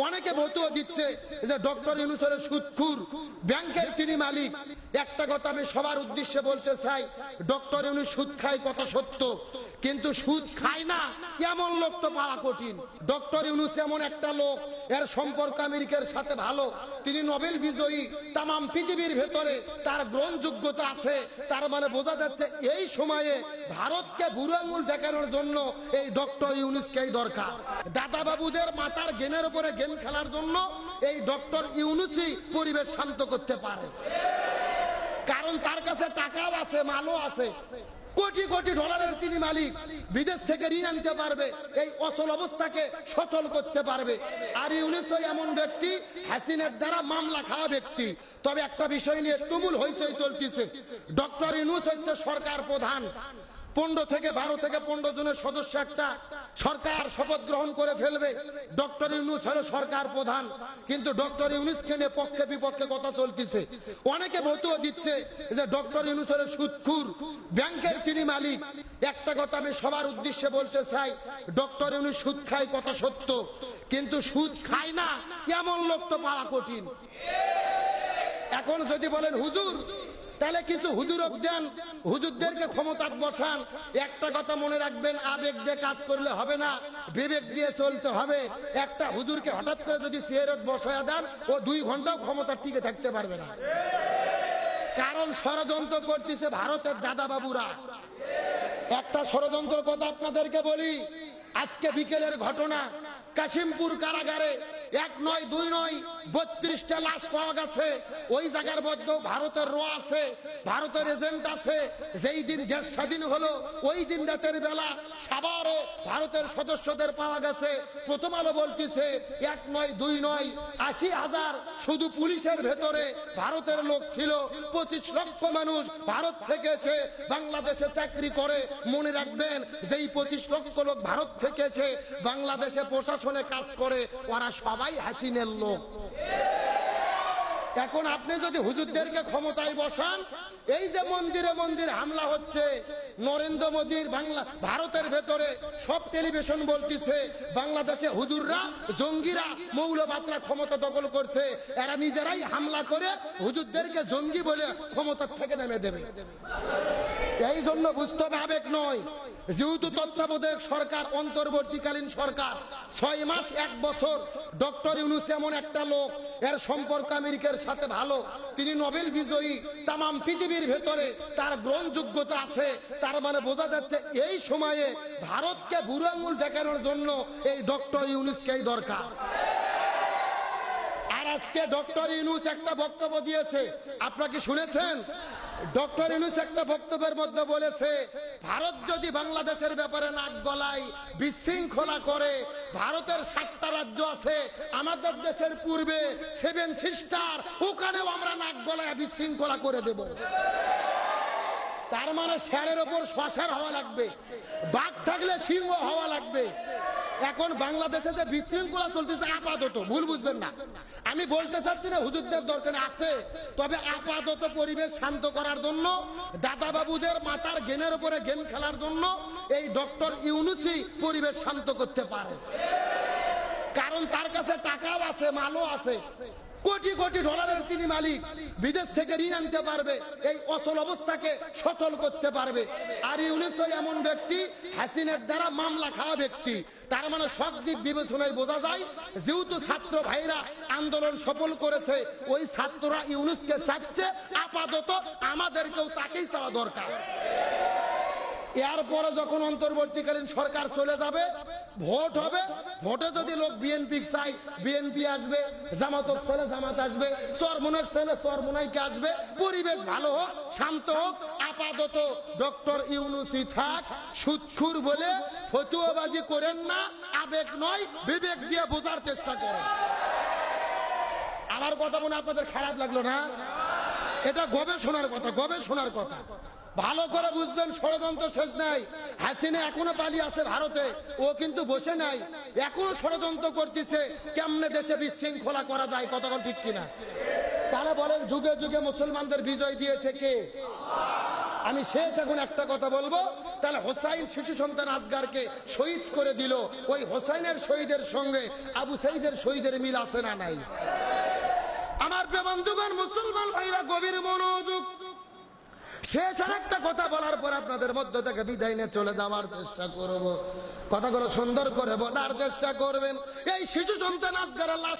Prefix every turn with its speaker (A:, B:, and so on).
A: অনেকে ভতুয়া দিচ্ছে যে ডক্টর ইউনূসের সুদখোর, ব্যাংকের তিনি মালিক। একটা কথা আমি সবার উদ্দেশ্যে বলতে চাই, ডক্টর ইউনূস সুদ খায় কথা সত্য, কিন্তু সুদ খায় না এমন লোক তো পাওয়া কঠিন। ডক্টর ইউনূস এমন একটা লোক, এর সম্পর্ক আমেরিকার সাথে ভালো, তিনি নোবেল বিজয়ী, তাম পৃথিবীর ভেতরে তার গ্রহণযোগ্যতা আছে। তার মানে বোঝা যাচ্ছে এই সময়ে ভারতকে বুড়ো আঙুল দেখানোর জন্য এই ডক্টর ইউনূসকেই দরকার। দাদা বাবুদের মাথার গেমের উপরে গেম খেলার জন্য এই ডক্টর ইউনূসই পরিবেশ শান্ত করতে পারে, কারণ তার কাছে টাকাও আছে, মালও আছে, কোটি কোটি ডলারের তিনি মালিক। বিদেশ থেকে ঋণ আনতে পারবে, এই অচল অবস্থাকে সচল করতে পারবে। আর ইউনূস এমন ব্যক্তি, হাসিনার দ্বারা মামলা খাওয়া ব্যক্তি। তবে একটা বিষয় নিয়ে তুমুল হইচই চলতেছে, ডক্টর ইউনূস হচ্ছে সরকার প্রধান। 15 থেকে 12 জনের সদস্য একটা সরকার শপথ গ্রহণ করে ফেলবে। ডক্টর ইউনূস হলো সরকার প্রধান, কিন্তু ডক্টর ইউনূসকে নিয়ে পক্ষে বিপক্ষে কথা চলতেছে। অনেকে ভতুয়া দিচ্ছে যে ডক্টর ইউনূস হলো সুদখোর, ব্যাংকের তিনি মালিক। একটা কথা আমি সবার উদ্দেশ্যে বলতে চাই, ডক্টর ইউনূস সুদ খায় কথা সত্য, কিন্তু সুদ খায় না এমন লোক তো পাওয়া কঠিন। এখন যদি বলেন হুজুর, তাহলে কিছু হুজুরক দেন, হুজুরদেরকে ক্ষমতায় বসান। একটা কথা মনে রাখবেন, আবেগ দিয়ে কাজ করলে হবে না, বিবেক দিয়ে চলতে হবে। একটা হুজুরকে হঠাৎ করে যদি চেয়ারে বসায় দেন, ও 2 ঘন্টাও ক্ষমতা টিকে থাকতে পারবে না, কারণ ষড়যন্ত্র করতেছে ভারতের দাদা বাবুরা। একটা ষড়যন্ত্রের কথা আপনাদেরকে বলি, আজকে বিকেলের ঘটনা, কাশিমপুর কারাগারে 1 নয় 2 নয় 32টা লাশ পাওয়া গেছে। ওই জায়গার মধ্যে ভারতের র আছে, ভারতের এজেন্ট আছে। যেই দিন দেশ স্বাধীন হলো ওই দিন রাতের বেলা সাভারে ভারতের সদস্যদের পাওয়া গেছে। প্রথম আলো বলতেছে 1 নয় 2 নয় 80,000 শুধু পুলিশের ভেতরে ভারতের লোক ছিল। 25 লক্ষ মানুষ ভারত থেকে এসে বাংলাদেশে চাকরি করে। মনে রাখবেন, যেই 25 লক্ষ লোক ভারত থেকে এসে বাংলাদেশে প্রশাসনে কাজ করে, ওরা সবাই হাসিনের লোক। এখন আপনি যদি হুজুরদেরকে ক্ষমতায় বসান, এই যে মন্দিরে মন্দির হামলা হচ্ছে, নরেন্দ্র মোদীর ভারতের ভেতরে সব টেলিভিশন বলতেছে বাংলাদেশে হুজুররা, জঙ্গিরা, মৌলবাদরা ক্ষমতা দখল করছে। এরা নিজেরাই হামলা করে হুজুরদেরকে জঙ্গি বলে ক্ষমতার থেকে নেমে দেবে। এই জন্য বুঝতে হবে, আবেগ নয়। যেহেতু তত্ত্বাবধায়ক সরকার, অন্তর্বর্তীকালীন সরকার, 6 মাস 1 বছর, ডক্টর ইউনূস এমন একটা লোক, এর সম্পর্ক আমেরিকার সাথে ভালো, তিনি নোবেল বিজয়ী, তাম পৃথিবীর ভেতরে তার গ্রহণযোগ্যতা আছে। তার মানে বোঝা যাচ্ছে এই সময়ে ভারতকে বুড়ো আঙুল দেখানোর জন্য এই ডক্টর ইউনূসকেই দরকার। আর আজকে ডক্টর ইউনূস একটা বক্তব্য দিয়েছে, আপনারা কি শুনেছেন? ডক্টর ইউনূস একটা বক্তব্যের মধ্যে বলেছে, ভারত যদি বাংলাদেশের ব্যাপারে নাক গলায়, বিশৃঙ্খলা করে, ভারতের 7টা রাজ্য আছে, আমাদের দেশের পূর্বে 7 সিস্টার, ওখানেও আমরা নাক গলায় বিশৃঙ্খলা করে দেব। তার মানে শেয়ারের ওপর শ্মশান হওয়া লাগবে, বাঘ থাকলে সিংহ হওয়া লাগবে। এখন বাংলাদেশে যে বিশৃঙ্খলা চলতেছে, আপাতত ভুল বুঝবেন না, আমি বলতে চাচ্ছি না হুজুরদের দরকার আছে, তবে আপাতত পরিবেশ শান্ত করার জন্য, দাদা বাবুদের মাথার গেমের উপরে গেম খেলার জন্য এই ডক্টর ইউনূসই পরিবেশ শান্ত করতে পারে, কারণ তার কাছে টাকাও আছে, মালও আছে, কোটি কোটি ডলারের তিনি মালিক। বিদেশ থেকে ঋণ আনতে পারবে, এই অচল অবস্থাকে সচল করতে পারবে। আর ইউনূস এমন ব্যক্তি, হাসিনার দ্বারা মামলা খাওয়া ব্যক্তি। তার মানে সব দিক বিবেচনায় বোঝা যায়, যেহেতু ছাত্র ভাইরা আন্দোলন সফল করেছে, ওই ছাত্ররা ইউনূসকে চাচ্ছে, আপাতত আমাদেরকেও তাকেই চাওয়া দরকার। এরপরে যখন অন্তর্বর্তীকালীন সরকার চলে যাবে, ভোট হবে, ভোটে যদি লোক বিএনপি চাই, বিএনপি আসবে, জামাত ছেলে জামাত আসবে, চরমনাই ছেলে চরমনাইকে আসবে। পরিবেশ ভালো হোক, শান্ত হোক। আপাতত ডক্টর ইউনূসই থাক। সুদখোর বলে ফতুয়াবাজি করেন না, আবেগ নয়, বিবেক দিয়ে বোঝার চেষ্টা করেন। আমার কথা মনে আপনাদের খারাপ লাগলো না? এটা গবেষণার কথা, গবেষণার কথা। ভালো করে বুঝবেন, ষড়যন্ত্র শেষ নাই। হাসিনা এখনো পালিয়ে আছে ভারতে, ও কিন্তু বসে নাই, এখনো ষড়যন্ত্র করতেছে কেমনে দেশে বিশৃঙ্খলা করা যায়। কতক্ষণ ঠিক কিনা? তাহলে বলেন, যুগে যুগে মুসলমানদের বিজয় দিয়েছে কে? আমি শেষ এখন একটা কথা বলবো, তাহলে হোসাইন শিশু সন্তান আসগারকে শহীদ করে দিল, ওই হোসাইনের শহীদের সঙ্গে আবু সাইদের শহীদের মিল আছে না নাই? আমার বন্ধুগণ, মুসলমান ভাইরা গভীর মনোযোগ। শেষ আর একটা কথা বলার পর আপনাদের মধ্য থেকে বিদায় নিয়ে চলে যাওয়ার চেষ্টা করব। কথাগুলো সুন্দর করে বলার চেষ্টা করবেন। এই শিশু সন্তান আসগারের লাশ